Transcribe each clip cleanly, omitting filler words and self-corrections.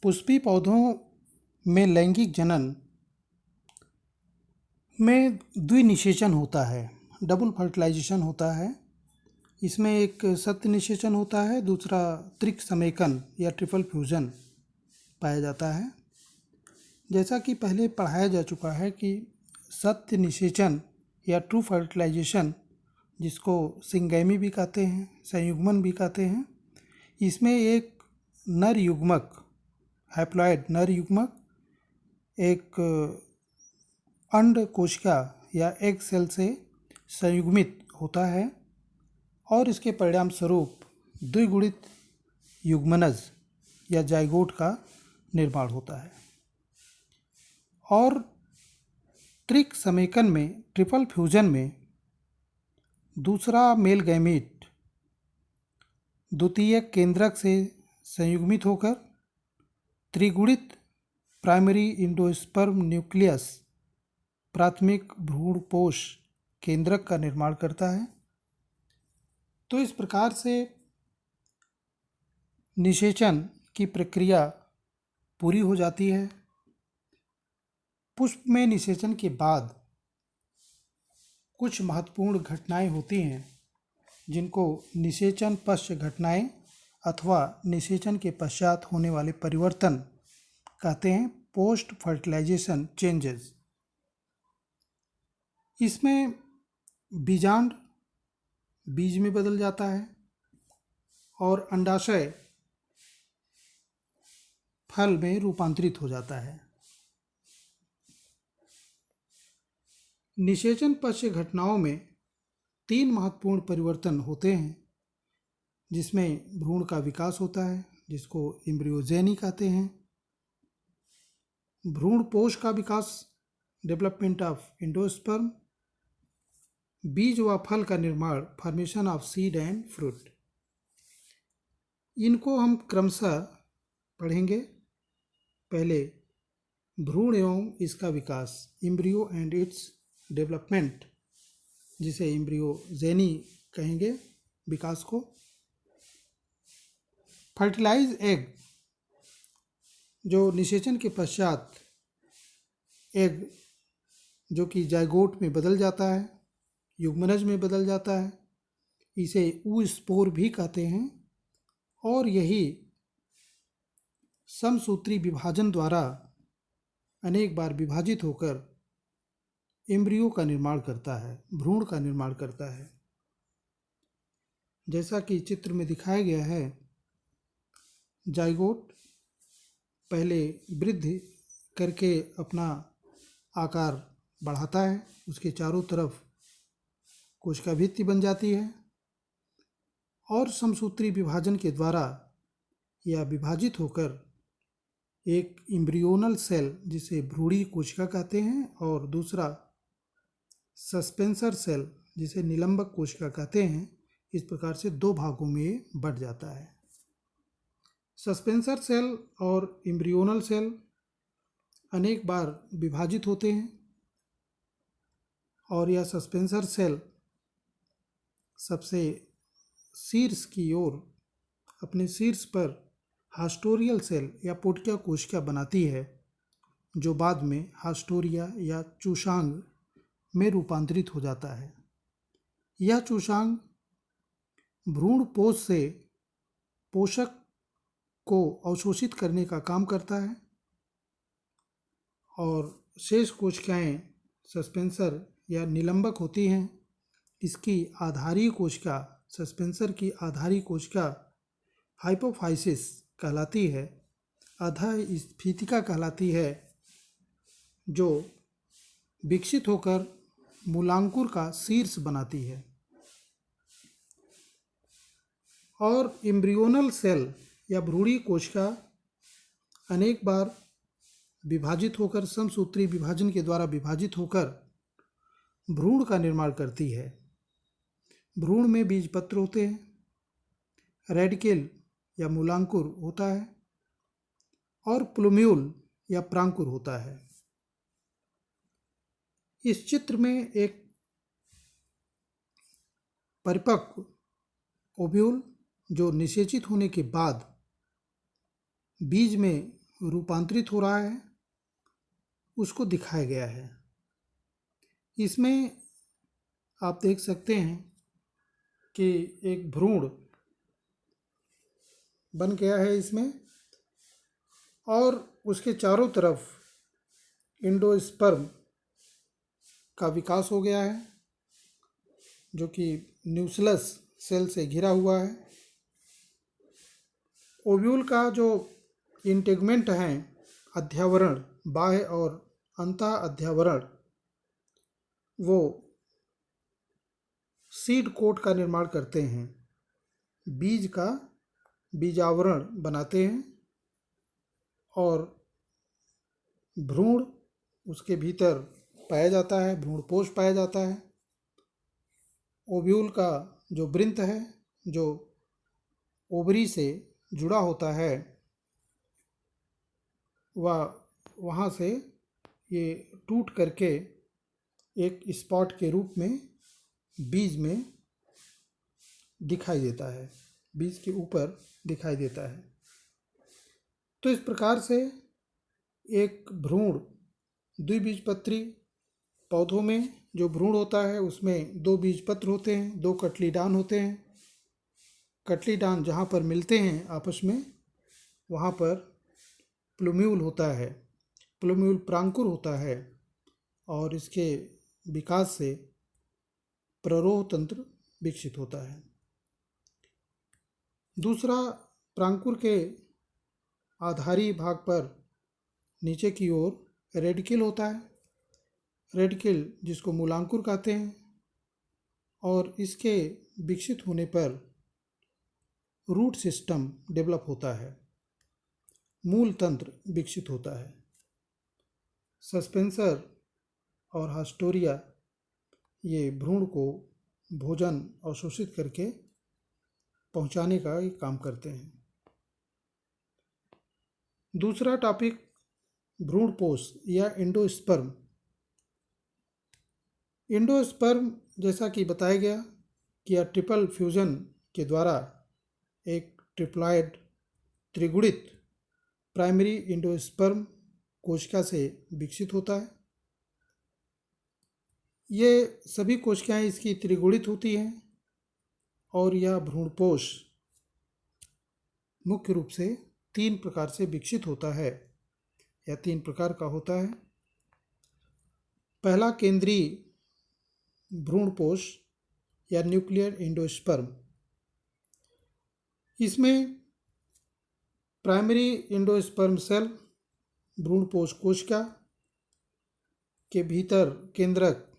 पुष्पी पौधों में लैंगिक जनन में द्विनिषेचन होता है, डबल फर्टिलाइजेशन होता है। इसमें एक सत्य निषेचन होता है, दूसरा त्रिक समेकन या ट्रिपल फ्यूजन पाया जाता है। जैसा कि पहले पढ़ाया जा चुका है कि सत्य निषेचन या ट्रू फर्टिलाइजेशन, जिसको सिंगैमी भी कहते हैं, संयुग्मन भी कहते हैं, इसमें एक नर युग्मक, हैप्लॉइड नर युग्मक एक अंड कोशिका या एग सेल से संयुग्मित होता है और इसके परिणाम स्वरूप द्विगुणित युग्मनज या जाइगोट का निर्माण होता है। और त्रिक समेकन में, ट्रिपल फ्यूजन में, दूसरा मेल गैमीट द्वितीयक केंद्रक से संयुग्मित होकर त्रिगुणित प्राइमरी इंडोस्पर्म न्यूक्लियस, प्राथमिक भ्रूणपोष केंद्रक का निर्माण करता है। तो इस प्रकार से निषेचन की प्रक्रिया पूरी हो जाती है। पुष्प में निषेचन के बाद कुछ महत्वपूर्ण घटनाएं होती हैं जिनको निषेचन पश्च घटनाएं अथवा निषेचन के पश्चात होने वाले परिवर्तन कहते हैं, पोस्ट फर्टिलाइजेशन चेंजेस। इसमें बीजांड बीज में बदल जाता है और अंडाशय फल में रूपांतरित हो जाता है। निषेचन पश्च घटनाओं में 3 महत्वपूर्ण परिवर्तन होते हैं, जिसमें भ्रूण का विकास होता है, जिसको एम्ब्रियोजेनी कहते हैं, भ्रूणपोष का विकास, डेवलपमेंट ऑफ एंडोस्पर्म, बीज व फल का निर्माण, formation of seed and fruit. इनको हम क्रमशः पढ़ेंगे। पहले भ्रूण एवं इसका विकास, एम्ब्रियो एंड इट्स डेवलपमेंट, जिसे एम्ब्रियोजेनी कहेंगे विकास को। फर्टिलाइज एग, जो निषेचन के पश्चात एग जो कि जाइगोट में बदल जाता है, युग्मनज में बदल जाता है, इसे ऊस्पोर भी कहते हैं। और यही समसूत्री विभाजन द्वारा अनेक बार विभाजित होकर एम्ब्रियो का निर्माण करता है, भ्रूण का निर्माण करता है। जैसा कि चित्र में दिखाया गया है, जाइगोट पहले वृद्धि करके अपना आकार बढ़ाता है, उसके चारों तरफ कोशिका भित्ति बन जाती है और समसूत्री विभाजन के द्वारा यह विभाजित होकर एक एम्ब्रियोनल सेल, जिसे भ्रूणी कोशिका कहते हैं, और दूसरा सस्पेंसर सेल, जिसे निलंबक कोशिका कहते हैं, इस प्रकार से 2 भागों में बढ़ जाता है। सस्पेंसर सेल और एम्ब्रियोनल सेल अनेक बार विभाजित होते हैं और यह सस्पेंसर सेल सबसे शीर्ष की ओर अपने शीर्ष पर हास्टोरियल सेल या पोटकिया कोशिका बनाती है, जो बाद में हास्टोरिया या चूषांग में रूपांतरित हो जाता है। यह चूषांग भ्रूणपोष से पोषक को अवशोषित करने का काम करता है और शेष कोशिकाएं सस्पेंसर या निलंबक होती हैं। इसकी आधारीय कोशिका, सस्पेंसर की आधारीय कोशिका हाइपोफाइसिस कहलाती है, अधःस्फीतिका कहलाती है, जो विकसित होकर मूलांकुर का शीर्ष बनाती है। और एम्ब्रियोनल सेल या भ्रूणी कोशिका अनेक बार विभाजित होकर, समसूत्री विभाजन के द्वारा विभाजित होकर भ्रूण का निर्माण करती है। भ्रूण में बीजपत्र होते हैं, रेडिकल या मूलांकुर होता है और प्लूम्यूल या प्रांकुर होता है। इस चित्र में एक परिपक्व ओव्यूल जो निषेचित होने के बाद बीज में रूपांतरित हो रहा है उसको दिखाया गया है। इसमें आप देख सकते हैं कि एक भ्रूण बन गया है इसमें, और उसके चारों तरफ एंडोस्पर्म का विकास हो गया है जो कि न्यूक्लियस सेल से घिरा हुआ है। ओव्यूल का जो इंटेगमेंट है, अध्यावरण, बाह्य और अंतः अध्यावरण, वो सीड कोट का निर्माण करते हैं, बीज का बीजावरण बनाते हैं, और भ्रूण उसके भीतर पाया जाता है, भ्रूणपोष पाया जाता है। ओव्यूल का जो वृंत है, जो ओवरी से जुड़ा होता है, वह वहाँ से ये टूट करके एक स्पॉट के रूप में बीज में दिखाई देता है, बीज के ऊपर दिखाई देता है। तो इस प्रकार से एक भ्रूण, द्विबीजपत्री पौधों में जो भ्रूण होता है उसमें 2 बीजपत्र होते हैं, 2 कटलीडान होते हैं। कटलीडान जहाँ पर मिलते हैं आपस में, वहाँ पर प्लूम्यूल होता है, प्लूम्यूल प्रांकुर होता है, और इसके विकास से प्ररोह तंत्र विकसित होता है। दूसरा, प्रांकुर के आधारी भाग पर नीचे की ओर रेडिकल होता है, रेडिकल जिसको मूलांकुर कहते हैं, और इसके विकसित होने पर रूट सिस्टम डेवलप होता है, मूल तंत्र विकसित होता है। सस्पेंसर और हास्टोरिया ये भ्रूण को भोजन अवशोषित करके पहुंचाने का ये काम करते हैं। दूसरा टॉपिक, भ्रूणपोष या एंडोस्पर्म। एंडोस्पर्म, जैसा कि बताया गया कि यह ट्रिपल फ्यूजन के द्वारा एक ट्रिप्लॉइड त्रिगुणित प्राइमरी एंडोस्पर्म कोशिका से विकसित होता है। ये सभी कोशिकाएं इसकी त्रिगुणित होती हैं, और यह भ्रूणपोष मुख्य रूप से 3 प्रकार से विकसित होता है, या 3 प्रकार का होता है। पहला, केंद्रीय भ्रूणपोष या न्यूक्लियर एंडोस्पर्म। इसमें प्राइमरी एंडोस्पर्म सेल भ्रूणपोष कोशिका के भीतर केंद्रक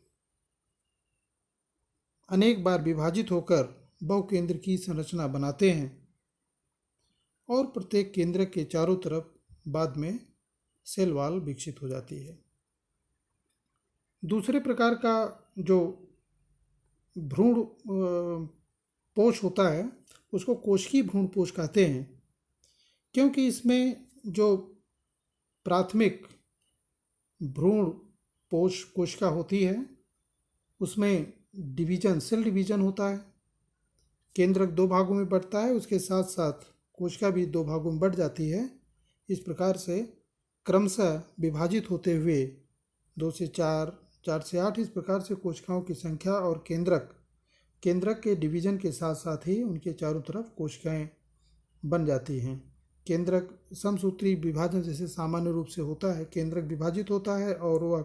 अनेक बार विभाजित होकर बहुकेंद्र की संरचना बनाते हैं, और प्रत्येक केंद्रक के चारों तरफ बाद में सेल वॉल विकसित हो जाती है। दूसरे प्रकार का जो भ्रूण पोष होता है उसको कोशिकीय भ्रूणपोष कहते हैं, क्योंकि इसमें जो प्राथमिक भ्रूण पोष कोशिका होती है उसमें डिवीजन, सेल डिवीजन होता है, केंद्रक 2 भागों में बढ़ता है, उसके साथ साथ कोशिका भी 2 भागों में बढ़ जाती है। इस प्रकार से क्रमशः विभाजित होते हुए 2 से 4, 4 से 8 इस प्रकार से कोशिकाओं की संख्या, और केंद्रक के डिवीजन के साथ साथ ही उनके चारों तरफ कोशिकाएं बन जाती हैं। केंद्रक समसूत्री विभाजन जैसे सामान्य रूप से होता है, केंद्रक विभाजित होता है और वह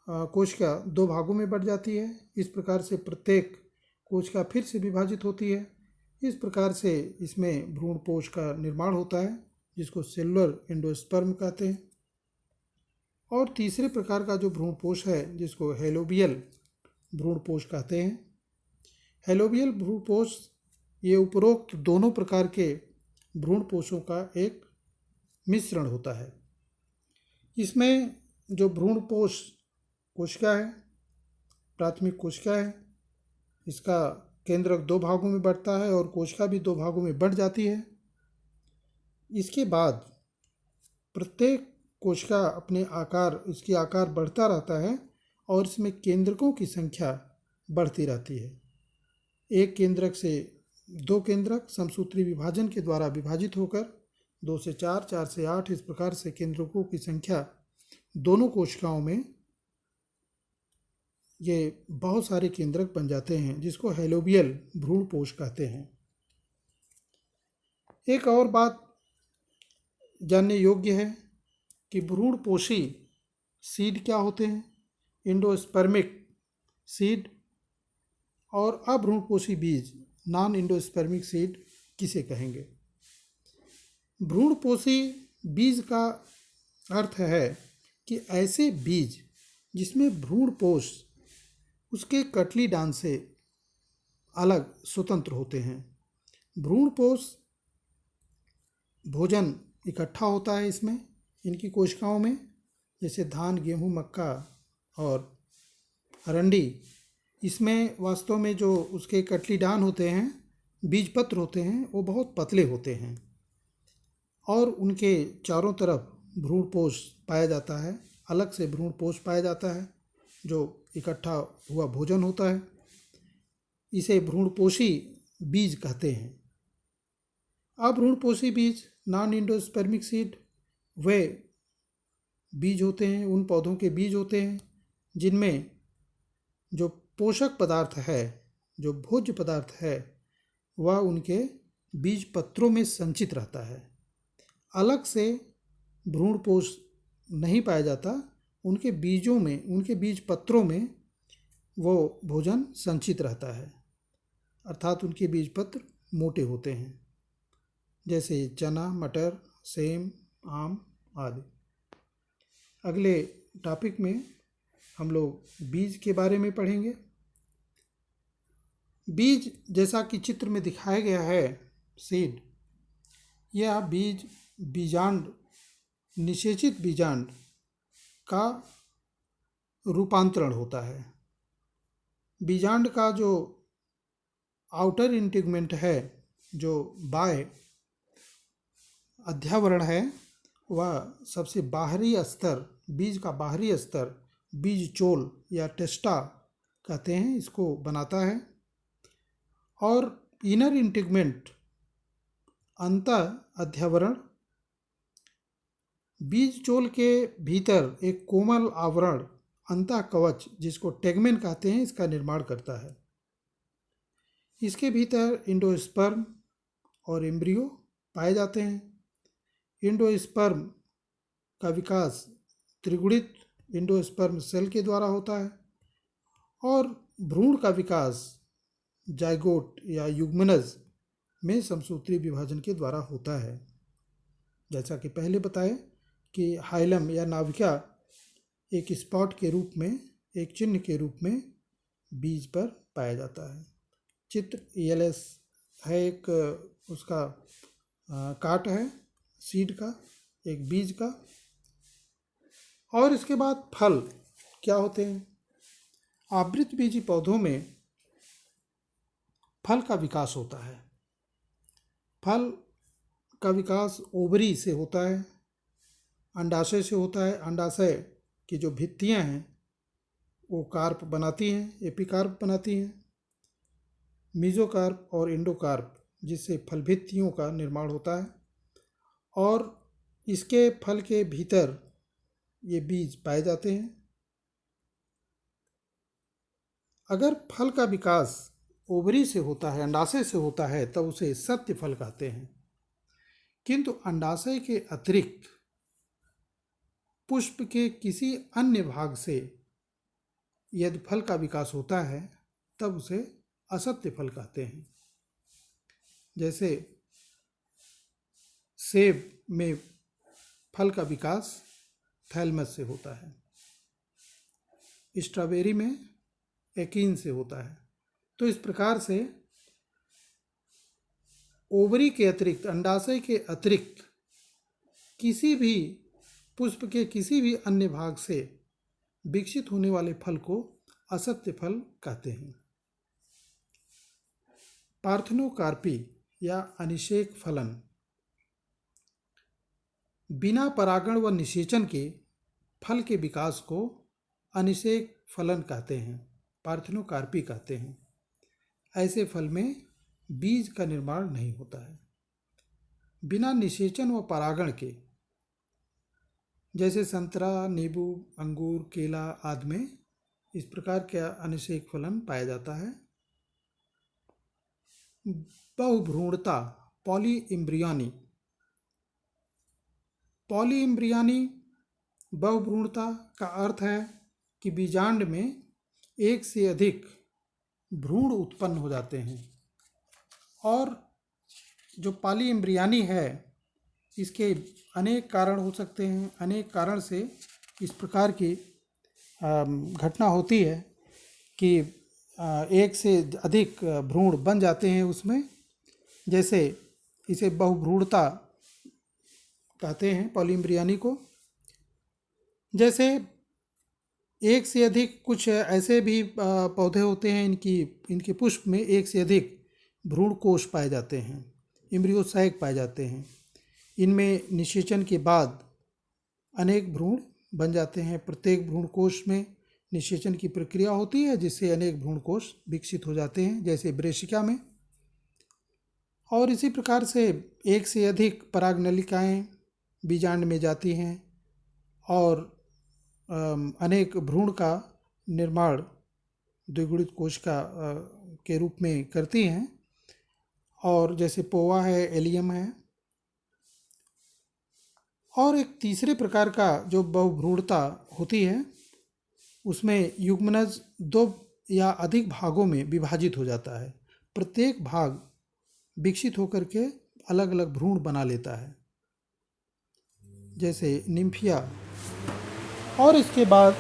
कोशिका 2 भागों में बढ़ जाती है। इस प्रकार से प्रत्येक कोशिका फिर से विभाजित होती है। इस प्रकार से इसमें भ्रूणपोष का निर्माण होता है, जिसको सेलुलर एंडोस्पर्म कहते हैं। और तीसरे प्रकार का जो भ्रूणपोष है, जिसको हेलोबियल भ्रूणपोष कहते हैं। हेलोबियल भ्रूणपोष ये उपरोक्त दोनों प्रकार के भ्रूणपोषों का एक मिश्रण होता है। इसमें जो भ्रूणपोष कोशिका है, प्राथमिक कोशिका है, इसका केंद्रक 2 भागों में बढ़ता है और कोशिका भी 2 भागों में बढ़ जाती है। इसके बाद प्रत्येक कोशिका अपने आकार, इसकी आकार बढ़ता रहता है, और इसमें केंद्रकों की संख्या बढ़ती रहती है। एक केंद्रक से 2 केंद्रक समसूत्री विभाजन के द्वारा विभाजित होकर 2 से 4, 4 से 8, इस प्रकार से केंद्रकों की संख्या दोनों कोशिकाओं में ये बहुत सारे केंद्रक बन जाते हैं, जिसको हेलोबियल भ्रूणपोष कहते हैं। एक और बात जानने योग्य है कि भ्रूणपोषी सीड क्या होते हैं, इंडोस्पर्मिक सीड, और अभ्रूणपोषी बीज नॉन इंडोस्पर्मिक सीड किसे कहेंगे। भ्रूणपोषी बीज का अर्थ है कि ऐसे बीज जिसमें भ्रूणपोष उसके कटलीडान से अलग स्वतंत्र होते हैं। भ्रूणपोष भोजन इकट्ठा होता है इसमें, इनकी कोशिकाओं में, जैसे धान, गेहूँ, मक्का और अरंडी। इसमें वास्तव में जो उसके कटलीडान होते हैं, बीजपत्र होते हैं, वो बहुत पतले होते हैं और उनके चारों तरफ भ्रूणपोष पाया जाता है, अलग से भ्रूणपोष पाया जाता है जो इकट्ठा हुआ भोजन होता है। इसे भ्रूणपोषी बीज कहते हैं। अभ्रूणपोषी बीज नॉन इंडोस्पर्मिक सीड वे बीज होते हैं, उन पौधों के बीज होते हैं जिनमें जो पोषक पदार्थ है, जो भोज्य पदार्थ है, वह उनके बीज पत्रों में संचित रहता है। अलग से भ्रूणपोष नहीं पाया जाता, उनके बीजों में, उनके बीज पत्रों में वो भोजन संचित रहता है, अर्थात उनके बीज पत्र मोटे होते हैं, जैसे चना, मटर, सेम, आम आदि। अगले टॉपिक में हम लोग बीज के बारे में पढ़ेंगे। बीज जैसा कि चित्र में दिखाया गया है, सीड, यह बीज बीजांड, निषेचित बीजांड का रूपांतरण होता है। बीजांड का जो आउटर इंटीगमेंट है, जो बाह्य अध्यावरण है, वह सबसे बाहरी स्तर, बीज का बाहरी स्तर बीज चोल या टेस्टा कहते हैं, इसको बनाता है। और इनर इंटीगमेंट, अंतः अध्यावरण, बीज चोल के भीतर एक कोमल आवरण, अंतः कवच, जिसको टेगमेन कहते हैं, इसका निर्माण करता है। इसके भीतर इंडोस्पर्म और एम्ब्रियो पाए जाते हैं। इंडोस्पर्म का विकास त्रिगुणित इंडोस्पर्म सेल के द्वारा होता है और भ्रूण का विकास जाइगोट या युग्मनज में समसूत्री विभाजन के द्वारा होता है। जैसा कि पहले बताए कि हाइलम या नाभिका एक स्पॉट के रूप में, एक चिन्ह के रूप में बीज पर पाया जाता है। चित्र ELS है, एक उसका काट है सीड का, एक बीज का। और इसके बाद फल क्या होते हैं। आवृत बीजी पौधों में फल का विकास होता है। फल का विकास ओवरी से होता है, अंडाशय से होता है। अंडाशय की जो भित्तियां हैं वो कार्प बनाती हैं, एपिकार्प बनाती हैं, मीजोकार्प और एंडोकार्प, जिससे फल भित्तियों का निर्माण होता है। और इसके फल के भीतर ये बीज पाए जाते हैं। अगर फल का विकास ओवरी से होता है, अंडाशय से होता है, तब उसे सत्य फल कहते हैं। किंतु अंडाशय के अतिरिक्त पुष्प के किसी अन्य भाग से यदि फल का विकास होता है, तब उसे असत्य फल कहते हैं। जैसे सेब में फल का विकास थैलमस से होता है, स्ट्रॉबेरी में एकिन से होता है। तो इस प्रकार से ओवरी के अतिरिक्त, अंडाशय के अतिरिक्त किसी भी पुष्प के किसी भी अन्य भाग से विकसित होने वाले फल को असत्य फल कहते हैं। पार्थेनोकार्पी या अनिषेक फलन, बिना परागण व निषेचन के फल के विकास को अनिषेक फलन कहते हैं, पार्थेनोकार्पी कहते हैं। ऐसे फल में बीज का निर्माण नहीं होता है। बिना निषेचन व परागण के, जैसे संतरा, नींबू, अंगूर, केला आदि में इस प्रकार का अनिषेक फलन पाया जाता है। बहुभ्रूणता, पॉलीइम्ब्रियोनी। पॉलीइम्ब्रियोनी बहुभ्रूणता का अर्थ है कि बीजांड में एक से अधिक भ्रूण उत्पन्न हो जाते हैं। और जो पॉलीइम्ब्रियोनी है इसके अनेक कारण हो सकते हैं। अनेक कारण से इस प्रकार की घटना होती है कि एक से अधिक भ्रूण बन जाते हैं उसमें, जैसे इसे बहुभ्रूणता कहते हैं पॉलीइम्ब्रियोनी को। जैसे एक से अधिक कुछ ऐसे भी पौधे होते हैं इनके पुष्प में एक से अधिक भ्रूण कोष पाए जाते हैं, एम्ब्रियोसाइक पाए जाते हैं। इनमें निषेचन के बाद अनेक भ्रूण बन जाते हैं। प्रत्येक भ्रूण कोष में निषेचन की प्रक्रिया होती है जिससे अनेक भ्रूण कोष विकसित हो जाते हैं, जैसे ब्रेशिका में। और इसी प्रकार से एक से अधिक परागनलिकाएं बीजांड में जाती हैं और अनेक भ्रूण का निर्माण द्विगुणित कोशिका के रूप में करती हैं। और जैसे पोवा है, एलियम है। और एक तीसरे प्रकार का जो बहुभ्रूणता होती है उसमें युग्मनज दो या अधिक भागों में विभाजित हो जाता है। प्रत्येक भाग विकसित होकर के अलग अलग भ्रूण बना लेता है, जैसे निम्फिया। और इसके बाद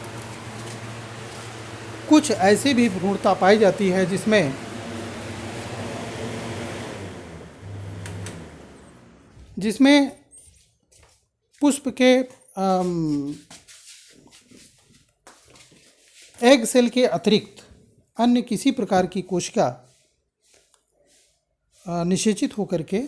कुछ ऐसी भी भ्रूणता पाई जाती है जिसमें पुष्प के एग सेल के अतिरिक्त अन्य किसी प्रकार की कोशिका निषेचित होकर के